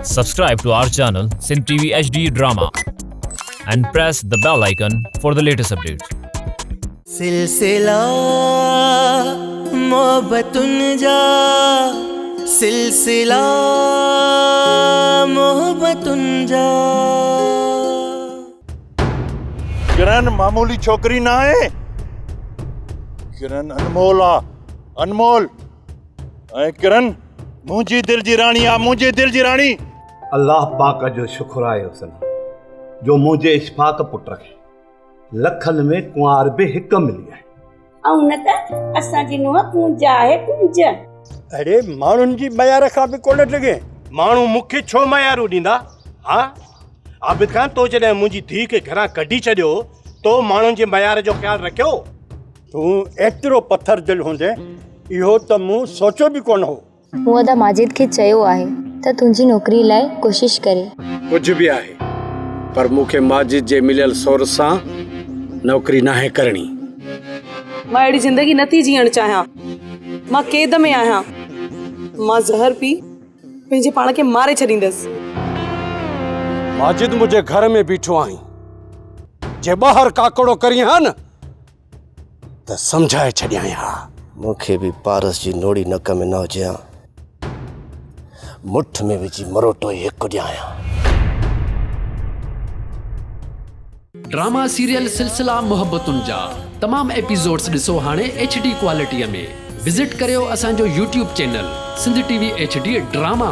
Subscribe to our channel Sindh TV HD Drama and press the bell icon for the latest updates. सिलसिला मोहब्बतुन जा सिलसिला मोहब्बतुन जा। किरण मामूली छोकरी ना है, किरण अनमोल आ, अनमोल। ऐं किरण मुंहिंजी दिल जी राणी आ, मुंहिंजे दिल जी राणी। अल्लाह पाक जो शुक्र आहे हुसन जो मुंहिंजे इशफाक़ पुट खे लखनि में कुंवार बि हिकु मिली आहे। ऐं न त असांजी नुंहुं कुंज आहे कुंज। अरे माण्हुनि जी मयार खां बि कोन लॻे। माण्हू मूंखे छो मयारूं ॾींदा? हा आबिद खान, तो जॾहिं मुंहिंजी धीउ खे घरां कढी छॾियो तो माण्हुनि जे मयार जो ख़्यालु रखियो? तूं एतिरो पथर दिलि हूंदे इहो त मूं सोचियो बि कोन हो। हूअं त माजिद खे चयो आहे त तुंहिंजी नौकरी लाइ कोशिश करे। कुझु बि आहे, पर मूंखे माजिद जे मिलियल सोर सां नौकरी नाहे करणी। मां अहिड़ी ज़िंदगी नथी जीअण चाहियां। मां क़ैद में आहियां। मां ज़हर पी पंहिंजे पाण खे मारे छॾींदसि। माजिद मुंहिंजे घर में बीठो आहीं, जे ॿाहिरि काकड़ो करी हा न त सम्झाए छॾियां हा। मूंखे बि पारस जी नोड़ी नक में न हुजे हा, मुठ में विझी मरोटो ई हिकु ॾियां। ड्रामा सीरियल सिलसिला मोहब्बतुन जा तमाम एपिसोड्स ॾिसो हाणे HD क्वालिटीअ में। विज़िट करियो असांजो YouTube channel Sindh TV HD drama.